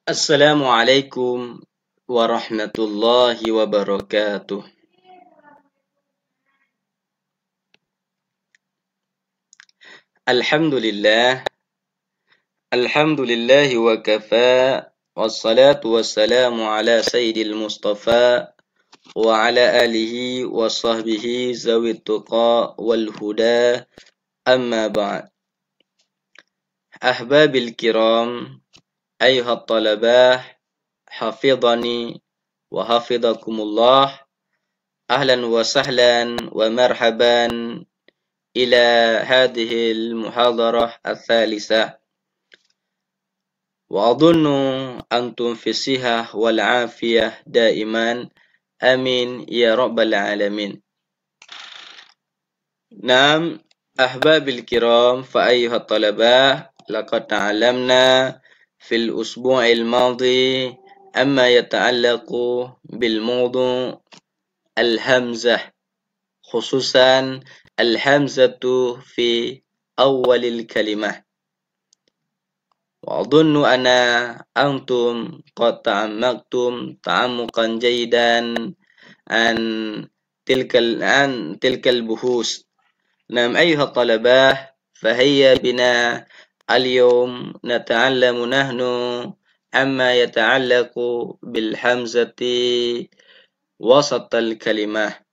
Assalamualaikum warahmatullahi wabarakatuh. Alhamdulillah, alhamdulillahi wa kafa, wassalatu wassalamu ala sayyidil mustafa, wa ala alihi wa sahbihi zawit tuqa wal huda, amma ba'd. Ahbabil kiram, ayuhat talabah, hafidhani wa hafidhakumullah, ahlan wa sahlan wa marhaban إلى هذه المحاضرة الثالثة وأظن أنتم في الصحة والعافية دائما آمين يا رب العالمين. نعم أحباب الكرام فأيها الطلبة لقد تعلمنا في الأسبوع الماضي أما يتعلق بالموضوع الهمزة خصوصا الهمزة في أول الكلمة وأظن أن أنتم قد تعمقتم تعمقا جيدا عن تلك البحوث. نعم أيها الطلبة فهيا بنا اليوم نتعلم نحن عما يتعلق بالهمزة وسط الكلمة.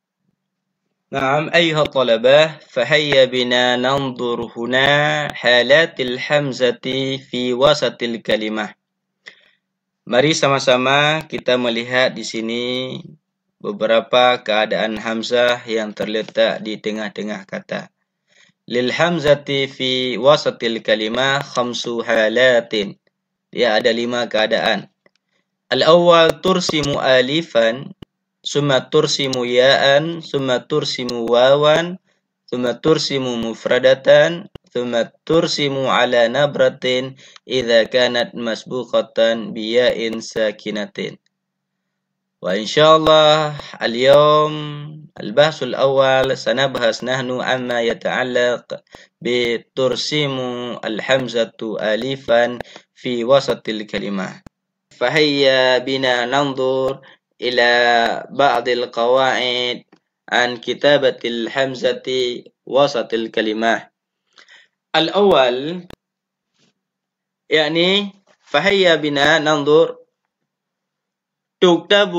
نعم أيها الطلبة فهيا بنا ننظر هنا حالات الhamzah في وسط الكلمة. Mari sama-sama kita melihat di sini beberapa keadaan hamzah yang terletak di tengah-tengah kata. Lil hamzati fi wasatil kalimah khamsu halatin. Dia ada 5 keadaan. Al-awwal tursimu alifan, summa tursimu ya'an, summa tursimu wawan, summa tursimu mufradatan, summa tursimu ala nabratin idza kanat masbuqatan biya'in sakinatin. Wa insyaallah al-yawm al-bahs al-awwal sanabhas nahnu amma yata'allaq bi tursimu al-hamzatu alifan fi wasatil kalimah. Fahayya bina nanzur إلى بعض القواعد عن كتابة الهمزة وسط الكلمة. الأول يعني فهيا بنا ننظر تكتب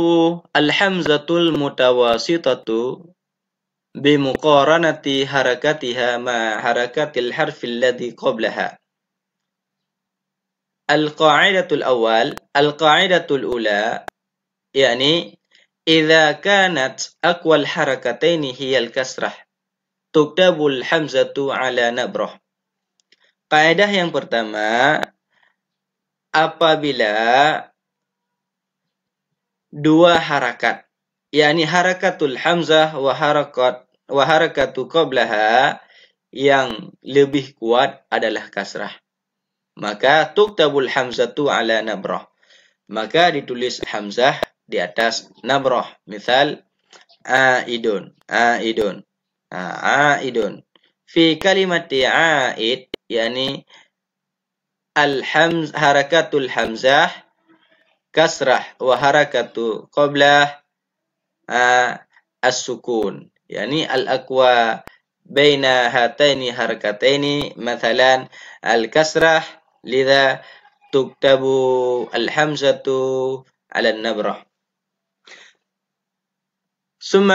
الهمزة المتوسطة بمقارنة حركتها مع حركة الحرف الذي قبلها. القاعدة الأولى يعني إذا كانت أقوى الحركتين هي الكسرة تكتب الحمزة على نبرة. Kaidah yang pertama, apabila dua harakat, yakni harakatul hamzah wa harakatu qablaha yang lebih kuat adalah kasrah, maka tuktabul hamzatu ala nabrah, maka ditulis hamzah di atas nabrah. Misal aidun, aidun, aidun. Fi kalimati aid, yani harakatul hamzah kasrah wa harakatu qablah as-sukun, yani al-aqwa baina hataini harakataini mathalan al-kasrah, lidha tuktabu al-hamzatu ala nabrah. ثم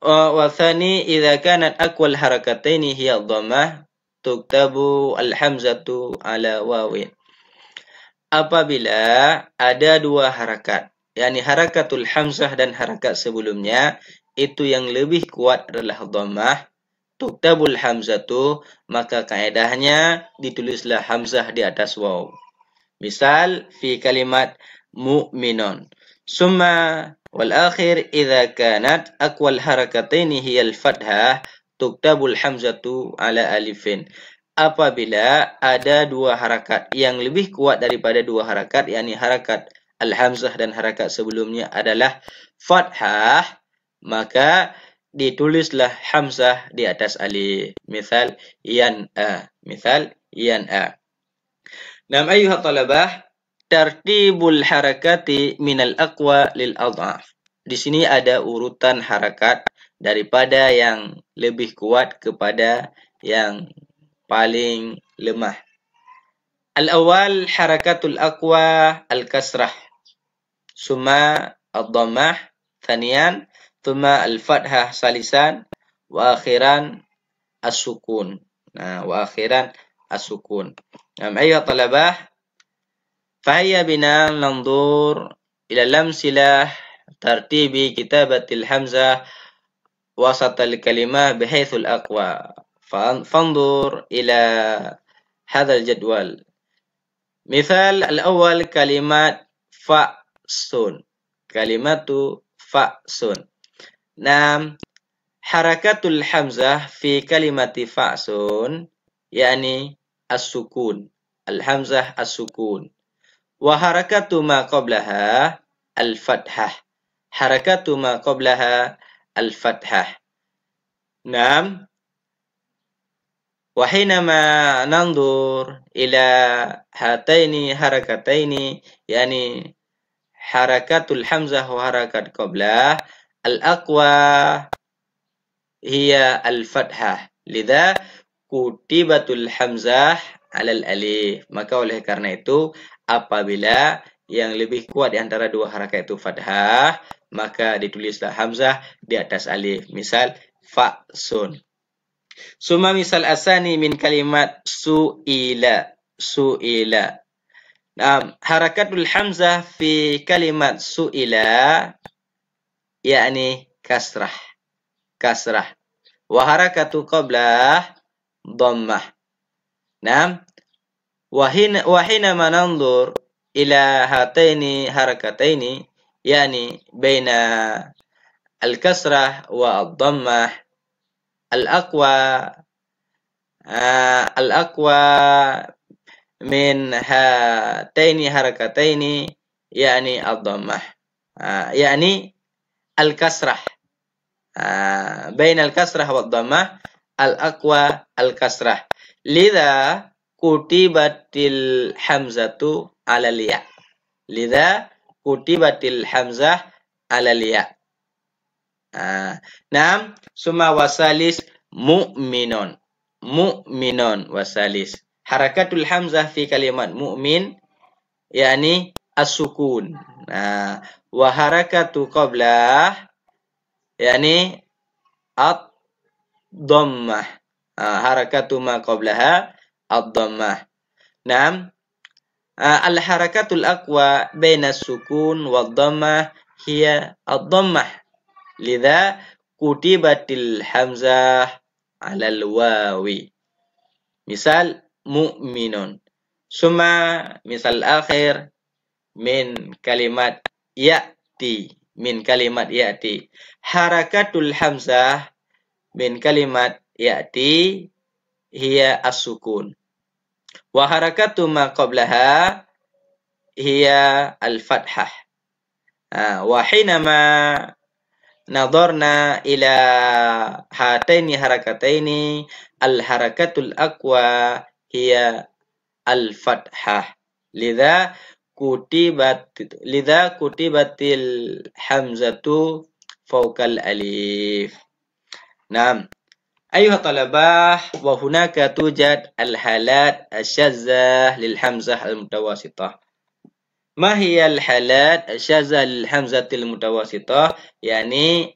والثاني إذا كانت أقوى الحركتين هي الضمة تكتب الحمزة على واو. Apabila ada dua harakat, yakni harakatul hamzah dan harakat sebelumnya itu yang lebih kuat adalah dhammah, tuktabul hamzatu, maka kaedahnya ditulislah hamzah di atas waw. Misal fi kalimat mu'minun. Summa wal akhir idza kanat aqwal harakataini hiyal fathah tuktabul hamzatu ala alifin. Apabila ada dua harakat yang lebih kuat daripada dua harakat, yakni harakat al-hamzah dan harakat sebelumnya adalah fathah, maka ditulislah hamzah di atas alif. Misal yan a, misal yan a. Nam ayyuhat talabah, tartibul harakati minal aqwa lil adhaf. Di sini ada urutan harakat daripada yang lebih kuat kepada yang paling lemah. Al-awwal harakatul aqwa al-kasrah. Summa ad-dhammah thaniyan, thumma al-fathah salisan, wa akhiran as-sukun. Wa akhiran as-sukun. Ayuha talabah, fahayya bina nanzur ila lamsilah tartibi kitabatil hamzah wasat al-kalimah bihaythul aqwa. Fanzur ila hadha al-jadwal. Misal al-awwal kalimat fa'sun. Kalimatu fa'sun. Harakatul hamzah fi kalimati fa'sun yakni as-sukun. Al-hamzah as-sukun. Wa harakatu ma qablaha al-fathah. Harakatu ma qablaha al-fathah. وحينما ننظر إلى هاتين حركتين يعني حركة الحمزة وحركة قبله الأقوى هي الفتحة لذا kutibatul hamzah alal alif. Maka oleh karena itu apabila yang lebih kuat di antara dua harakat itu fathah, maka ditulislah hamzah di atas alif. Misal fa'sun. Suma misal asani min kalimat su'ila. Su'ila. Harakatul hamzah fi kalimat su'ila yakni kasrah. Kasrah. Wa harakatu qablah dhammah. Wahina manandur ila hataini harakataini yakni baina al-kasrah wa ad-dhammah al-aqwa min hataini harakataini yakni ad-dhammah yakni al-kasrah baina al-kasrah wa ad-dhammah al-aqwa al-kasrah. Lidha kutibatil hamzatu ala liya. Lidha kutibatil hamzah ala liya. Summa wasalis mu'minun. Mu'minun wasalis. Harakatul hamzah fi kalimat mu'min yakni as-sukun. Wa harakatu qablah yakni ad-dhammah. Harakatu ma qablaha ad-dhammah. Al-harakatul aqwa baina as-sukun wad-dhammah hiya ad-dhammah. Lidha kutibatil hamzah alal wawi. Misal mu'minun. Summa misal akhir min kalimat ya'ti. Min kalimat ya'ti. Harakatul hamzah min kalimat ya'ti hiya as-sukun. Wa harakatu ma qablaha hiya al-fathah. Wa hinama nadarna ila hataini harakataini al-harakatul aqwa hiya al-fathah. Lidha kutibatil hamzatu fawqal alif. Ayuha talabah, wa hunaka tujad al-halat asyadzah lil hamzah al-mutawasitah. Ma hiya al-halat asyadzah lil hamzatil mutawasitah? Yani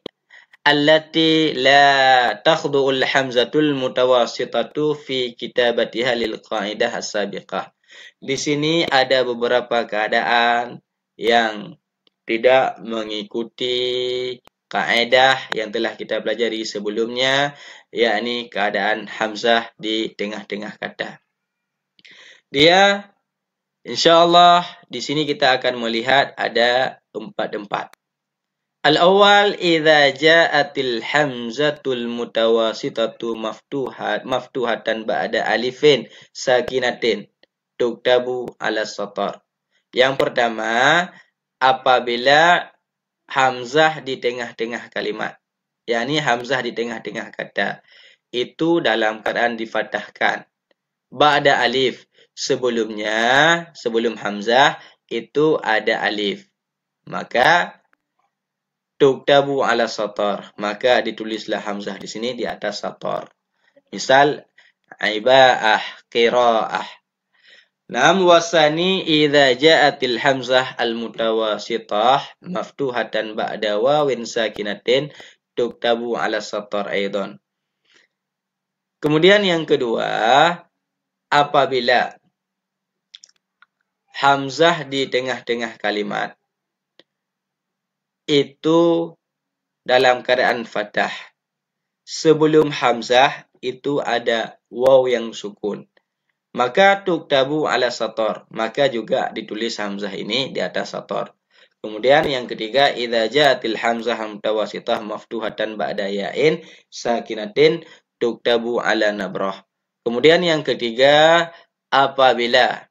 allati la takhdu'ul hamzatul mutawasitatu fi kitabatiha lil qaidah as-sabiqah. Di sini ada beberapa keadaan yang tidak mengikuti kaidah yang telah kita pelajari sebelumnya, yakni keadaan hamzah di tengah-tengah kata. Dia insyaallah di sini kita akan melihat ada empat. Al-awwal idza ja'atil hamzatul mutawasitatu maftuhatan ba'da alifin sakinatin tuktabu ala satar. Yang pertama, apabila hamzah di tengah-tengah kalimat, yakni hamzah di tengah-tengah kata, itu dalam keadaan difathahkan. Ba'da alif, sebelum hamzah itu ada alif. Maka tuktabu ala satar. Maka ditulislah hamzah di sini di atas satar. Misal ibaah, qiraah. Naam wasani idza ja'atil hamzah al-mutawasithah maftuhatan ba'da wawin sakinatin tuktabu ala satar aidan. Kemudian yang kedua, apabila hamzah di tengah-tengah kalimat itu dalam keadaan fathah. Sebelum hamzah itu ada waw yang sukun. Maka tuktabu ala satar. Maka juga ditulis hamzah ini di atas satar. Kemudian yang ketiga, idza ja'atil hamzah mutawasithah maftuhatan ba'da ya'in sakinatin tuktabu ala nabrah. Kemudian yang ketiga, apabila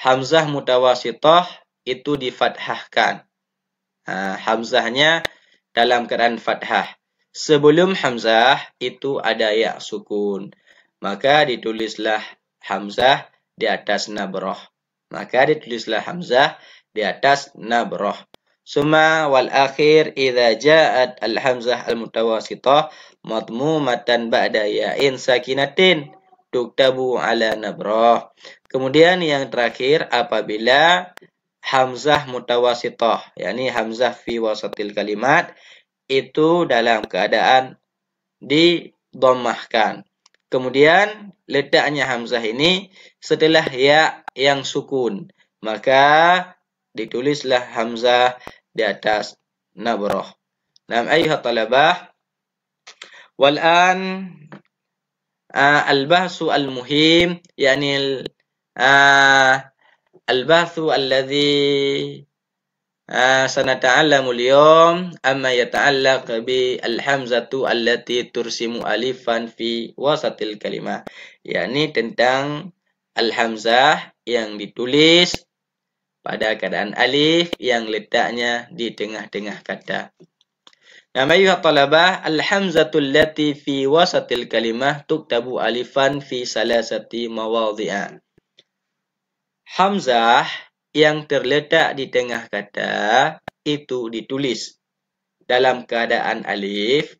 hamzah mutawasithah itu difathahkan. Hamzahnya dalam keadaan fathah. Sebelum hamzah itu ada ya sukun. Maka ditulislah hamzah di atas nabrah. Maka ditulislah hamzah di atas nabrah. Summa wal akhir idza ja'at al hamzah al mutawasithah madmumatan ba'da ya'in sakinatin tuktabu ala nabrah. Kemudian yang terakhir apabila hamzah mutawasithah, yakni hamzah fi wasatil kalimat itu dalam keadaan didommahkan. Kemudian letaknya hamzah ini setelah ya yang sukun, maka ditulislah hamzah di atas nabrah. Naam ayuha talabah, wal an al-bahsu al-muhim, yakni البحث الذي سنتعلم اليوم أما يتعلق بالhamzah التي ترسم ألفا في وسط الكلمة, yakni tentang al-hamzah yang ditulis pada keadaan alif yang letaknya di tengah-tengah kata. Nama ayuha talabah, al-hamzatu allati fi wasatil kalimah tuktabu alifan fi salasati mawadhi'a. Hamzah yang terletak di tengah kata itu ditulis dalam keadaan alif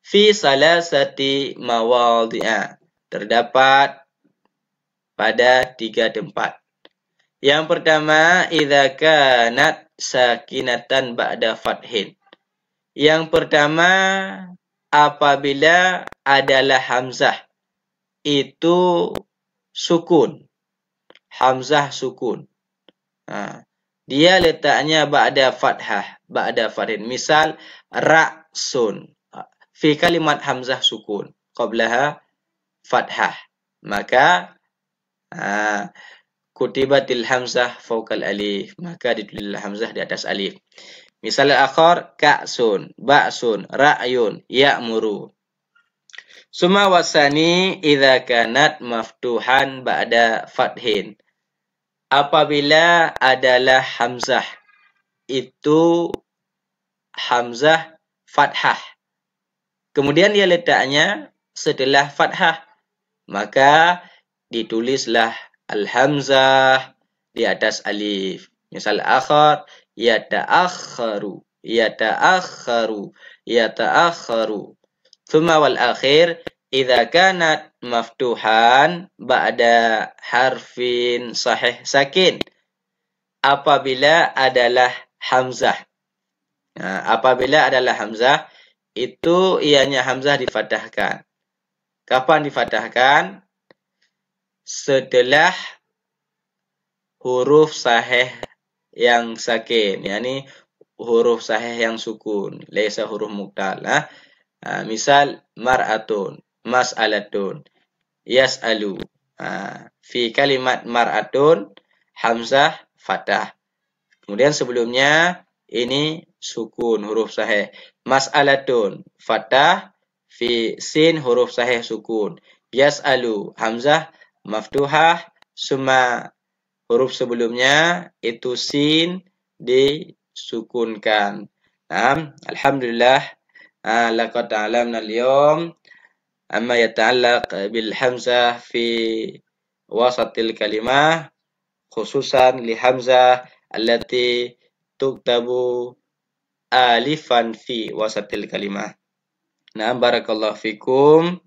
fi salasati mawadhi'a, terdapat pada 3 tempat. Yang pertama, idza kanat sakinatan ba'da fathin. Yang pertama, apabila adalah hamzah itu sukun. Hamzah sukun. Dia letaknya ba'da fathah, ba'da fathin. Misal ra'sun. Fi kalimat hamzah sukun, qablaha fathah. Maka kutibatil hamzah fawqal alif. Maka ditulislah hamzah di atas alif. Misal akhar ka'sun, ba'sun, ra'yun, ya'muru. Summa wasani idza kanat maftuhan ba'da fathin. Apabila adalah hamzah itu hamzah fathah. Kemudian dia letaknya setelah fathah. Maka ditulislah al-hamzah di atas alif. Misal akhar yata'akharu, yata'akharu, yata'akharu. Thumma wal akhir idza kanat maftuhan ba'da harfin sahih sakin. Apabila adalah hamzah. Apabila adalah hamzah itu ianya hamzah difathahkan. Kapan difathahkan? Setelah huruf sahih yang sakin, yakni huruf sahih yang sukun, laisa huruf muqtal. Misal mar'atun, mas'alatun, yas'alu. Fi kalimat mar'atun hamzah fathah. Kemudian sebelumnya ini sukun huruf sahih. Mas'alatun fathah, fi sin huruf sahih sukun. Yas'alu hamzah maftuhah, summa huruf sebelumnya itu sin disukunkan. Alhamdulillah. لقد تعلمنا اليوم أما يتعلق بالحمزة في وسط الكلمة khususan li hamzah allati tuktabu alifan fi wasatil kalimah. Nah, barakallahu fikum.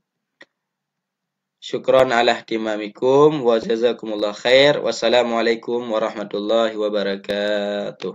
Syukron ala ihtimamikum wa jazakumullah khair. Wassalamualaikum warahmatullahi wabarakatuh.